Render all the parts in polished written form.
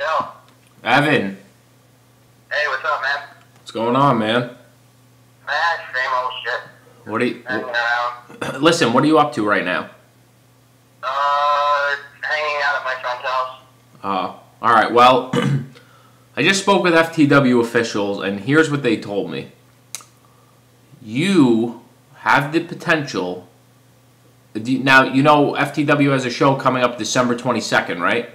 Yo. Evan. Hey, what's up, man? What's going on, man? Man, same old shit. What are you... Hanging around. Listen, what are you up to right now? Hanging out at my friend's house. Alright, well, I just spoke with FTW officials, and here's what they told me. You have the potential... Now, you know FTW has a show coming up December 22nd, right?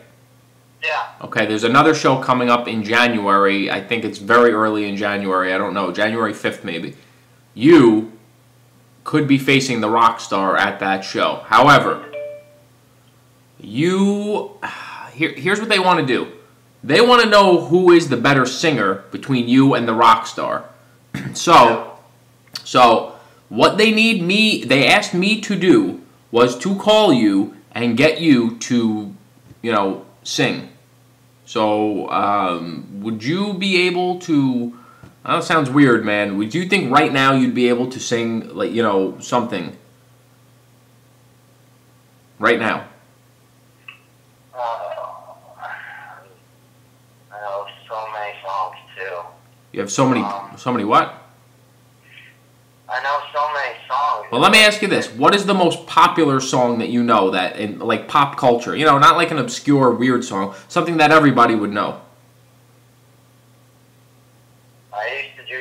Yeah. Okay, there's another show coming up in January. I think it's very early in January. I don't know. January 5th, maybe. You could be facing the Rockstar at that show. However, here's what they want to do. They want to know who is the better singer between you and the Rockstar. So what they asked me to do was to call you and get you to, sing. So, would you be able to, I know it sounds weird, man, would you think right now you'd be able to sing, like, something? Right now. I know so many songs, too. You have so many what? I know so many songs. Well, let me ask you this. What is the most popular song that you know that in, like, pop culture? Not like an obscure, weird song. Something that everybody would know. I used to do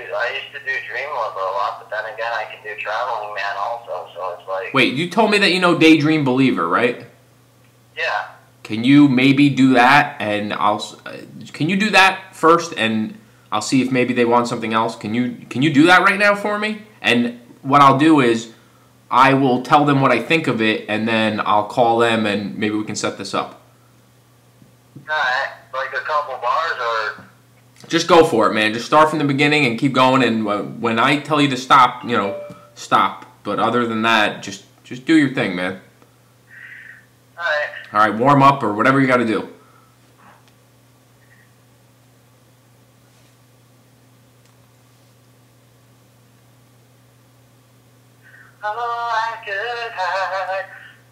Dream Lover a lot, but then again, I can do Traveling Man also, so it's like... Wait, you told me that you know Daydream Believer, right? Yeah. Can you maybe do that, and can you do that first, and I'll see if maybe they want something else? Can you do that right now for me? And what I'll do is I will tell them what I think of it, and then I'll call them, and maybe we can set this up. Alright, like a couple bars, or... Just go for it, man. Just start from the beginning and keep going, and when I tell you to stop, stop. But other than that, just do your thing, man. Alright. Alright, warm up or whatever you got to do. Oh, I could hide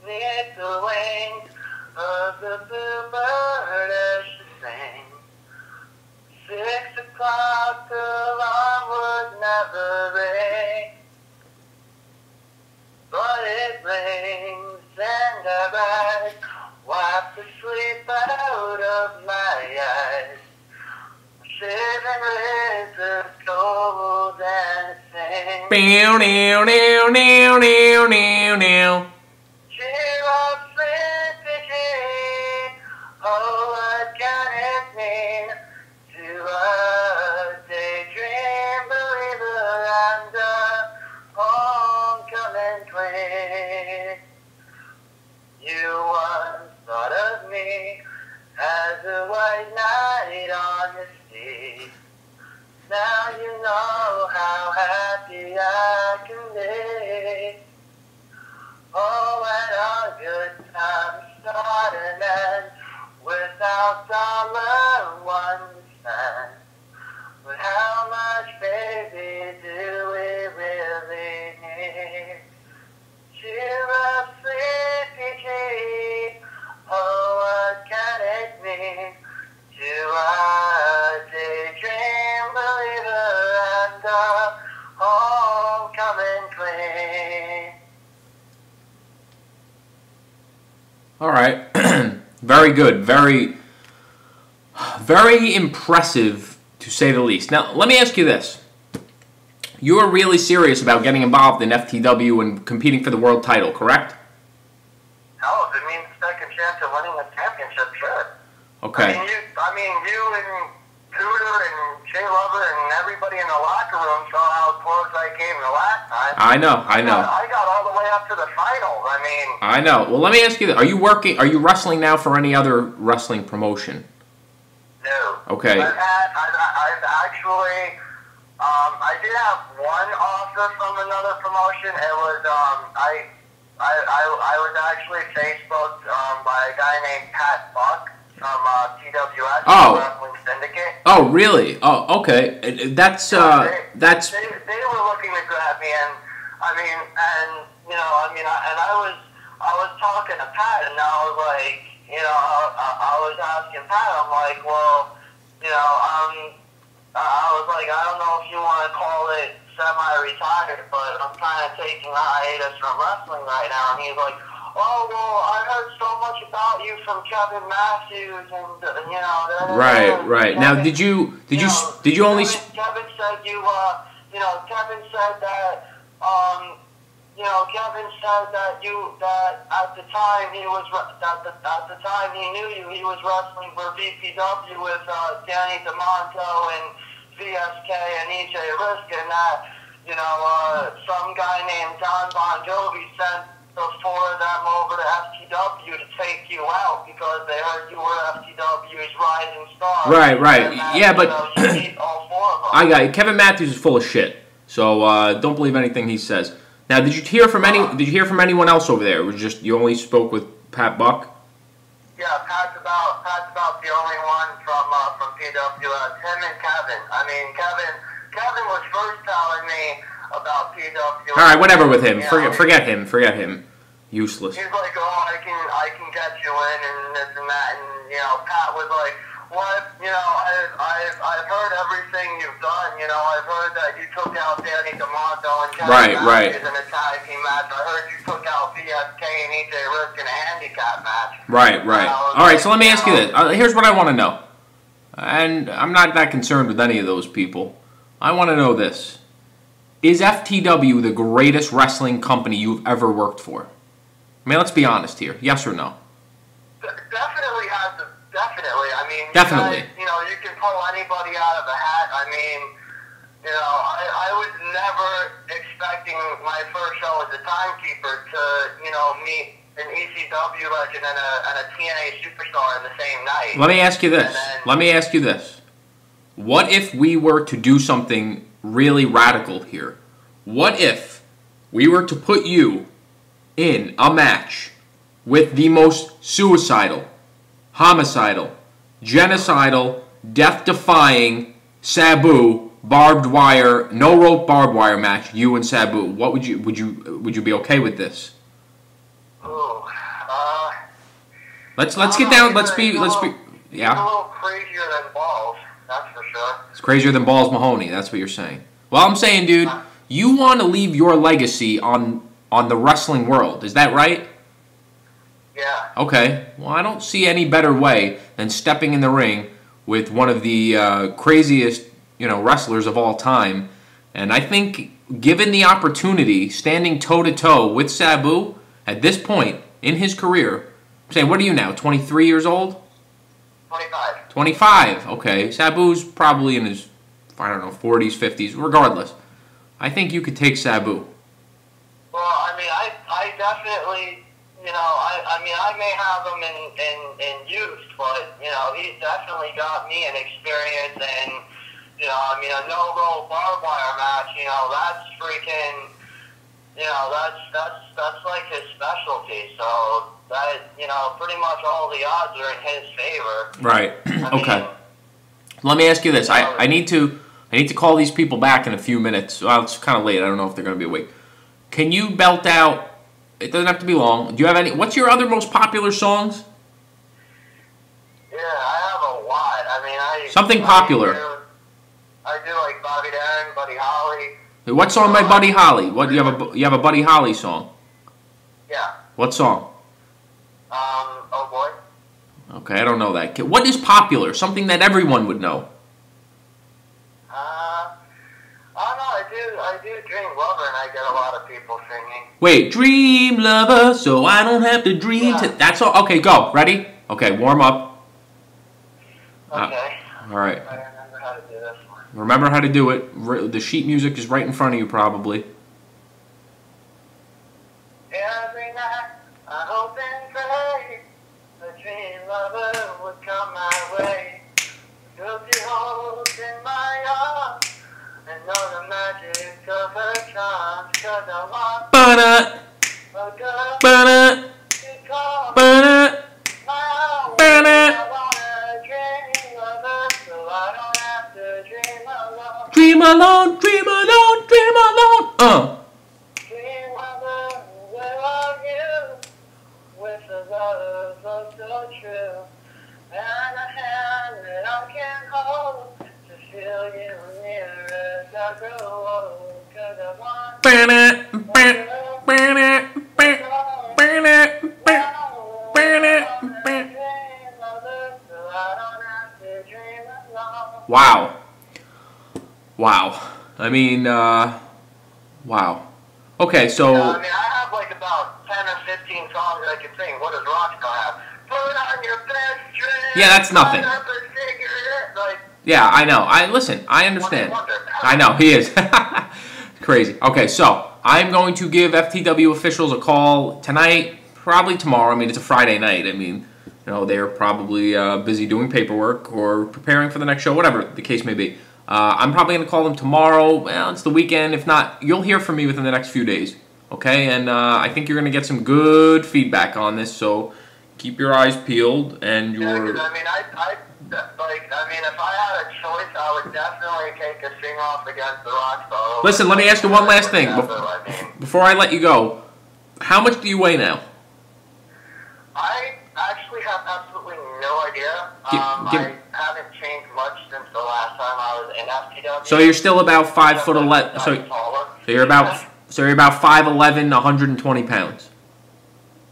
neath the wings of the bluebird as she sang. 6 o'clock, the alarm would never ring, but it rings and I rise, wipe the sleep out of my eyes. Shivering with the cold and sing. Meow, meow, meow, meow, meow, meow, meow. Cheer up, sleepy King. Oh, what can it mean to a daydream believer and a homecoming queen? You once thought of me as a white knight on the sea. Now you know how happy I can be. Oh, when a good time start and end without summer one spent. But how much, baby, do we really need? Cheer up, sleepy King. Oh, what can it mean to a daydream believer and a homecoming queen? All right. Very good. Very, very impressive, to say the least. Now, let me ask you this. You are really serious about getting involved in FTW and competing for the world title, correct? Hell, if it means second chance of winning a championship, sure. Okay. I mean, you and Cooter and Jay Lover and everybody in the locker room saw how close I came the last time. I know. I got all the way up to the finals. I know. Well, let me ask you this. Are you wrestling now for any other wrestling promotion? No. Okay. I've actually, I did have one offer from another promotion. It was, I was actually Facebooked by a guy named Pat Buck from TWS, Wrestling Syndicate. Oh, really? Oh, okay. That's They were looking to grab me, and I was talking to Pat, and I was like, I was asking Pat, I'm like, well, I was like, I don't know if you want to call it semi-retired, but I'm kind of taking a hiatus from wrestling right now. And he's like, oh, well, I heard so much about you from Kevin Matthews, and Right. Now, did you only? Kevin said Kevin said that, Kevin said that at the time he was at the time he knew you, he was wrestling for VPW with Danny DeMonto and VSK and EJ Risk, and that some guy named Don Bon Jovi sent the four of them over to FTW to take you out because they heard you were FTW's rising star. Right. Then, Yeah, but you beat all four of them. I got it. Kevin Matthews is full of shit. So don't believe anything he says. Now, did you hear from anyone else over there? Or just you only spoke with Pat Buck? Yeah, Pat's about the only one from PWS. Him and Kevin. I mean, Kevin was first telling me about PWS. All right, whatever with him. Forget him. Useless. He's like, oh, I can get you in and this and that, and Pat was like, what? I've heard everything you've done. I've heard that you took out Danny DeMonto and Kevin Matthews in a tag team match. I heard you took out VSK and EJ Risk in a handicap match. Right. All right, so let me ask you this. Here's what I want to know. And I'm not that concerned with any of those people. I want to know this. Is FTW the greatest wrestling company you've ever worked for? I mean, let's be honest here. Yes or no? Definitely has the... Definitely. I mean, definitely. You can pull anybody out of a hat. I mean, I was never expecting my first show as a timekeeper to, meet an ECW legend and a TNA superstar in the same night. Let me ask you this. What if we were to do something really radical here? What if we were to put you in a match with the most suicidal, homicidal, genocidal, death-defying, Sabu, barbed wire, no rope barbed wire match, you and Sabu? What would you be okay with this? Ooh, let's get down. Let's be. It's a little crazier than balls, that's for sure. It's crazier than balls, Mahoney. That's what you're saying. Well, I'm saying, dude, you want to leave your legacy on the wrestling world. Is that right? Yeah. Okay. Well, I don't see any better way than stepping in the ring with one of the craziest, wrestlers of all time. And I think, given the opportunity, standing toe-to-toe with Sabu at this point in his career, I'm saying, what are you now, 23 years old? 25. 25. Okay. Sabu's probably in his, 40s, 50s. Regardless, I think you could take Sabu. Well, I mean, I definitely... I may have him in youth, but, he's definitely got me an experience, and, a no-roll barbed wire match, that's freaking, that's like his specialty, so that, pretty much all the odds are in his favor. Right. Okay. Let me ask you this. I need to call these people back in a few minutes. Well, it's kind of late. I don't know if they're going to be awake. Can you belt out... It doesn't have to be long. Do you have any... What's your other most popular songs? Yeah, I have a lot. I mean, something popular. I do like Bobby Darin, Buddy Holly. What song by Buddy Holly? What you have a Buddy Holly song? Yeah. What song? Oh Boy. Okay, I don't know that. What is popular? Something that everyone would know. I do Dream Lover, and I get a lot of people singing. Wait, Dream Lover, so I don't have to dream. Yeah. That's all. Okay, go. Ready? Okay, warm up. Okay. All right. I remember how to do this one. Remember how to do it. The sheet music is right in front of you, probably. Every night, I hope and pray a dream lover would come my way. Took you hold in my arms. And know the magic of her charms, 'cause I want Ba-da, a girl ba-da, to call ba-da, my own. ba-da. I want a dream lover, so I don't have to dream alone. Dream alone, dream alone, dream alone. Dream lover, where are you? With the love of the million years I grow old, 'cause I want Wow. Wow. I mean, wow. Okay, so... I mean, I have like about 10 or 15 songs that I can sing. What does Rockstar have? Put on your best dress. Yeah, that's nothing. Light up a cigarette. Like, yeah, I know. Listen, I understand. I know, he is. Crazy. Okay, so I'm going to give FTW officials a call tonight, probably tomorrow. I mean, it's a Friday night. I mean, you know, they're probably busy doing paperwork or preparing for the next show, whatever the case may be. I'm probably going to call them tomorrow. Well, it's the weekend. If not, you'll hear from me within the next few days. Okay? And I think you're going to get some good feedback on this, so keep your eyes peeled and your... Yeah, 'cause, I mean, if I had a choice, I would definitely take a sing-off against the Rockstar. Listen, let me ask you one last thing. Before I let you go, how much do you weigh now? I actually have absolutely no idea. I haven't changed much since the last time I was in FTW. So you're still about 5'11". So you're about 5'11", 120 pounds.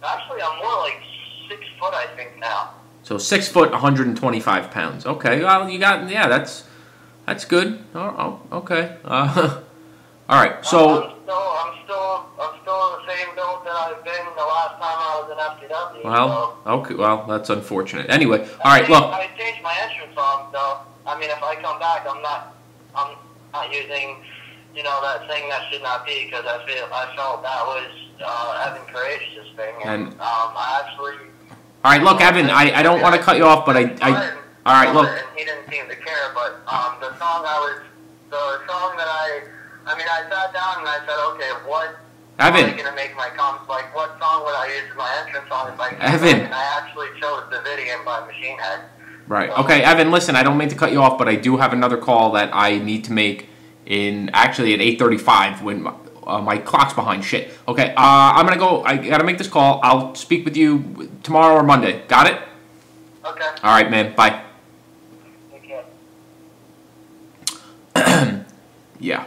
Actually, I'm more like 6 foot, I think now. So 6 foot, 125 pounds. Okay, well you got that's good. Oh, okay. All right. So I'm still the same build that I've been the last time I was in FTW. well, so. okay. Well, that's unfortunate. Anyway, all right. Look, I changed my entrance song, so I mean, if I come back, I'm not using, that thing that should not be, because I felt that was Evan Karagius' thing, and I actually. All right, look, Evan. I don't want to cut you off, but I all right, look. And he didn't seem to care, but the song that I sat down and I said, okay, what Evan. am I going to make my comments, like, what song would I use as my entrance song if I could? Evan. And I actually chose Davidian by Machine Head. Right. Okay, Evan, listen, I don't mean to cut you off, but I do have another call that I need to make actually at 8:35 when my clock's behind. Shit. Okay, I'm going to go. I got to make this call. I'll speak with you tomorrow or Monday. Got it? Okay. All right, man. Bye. Take care. Yeah.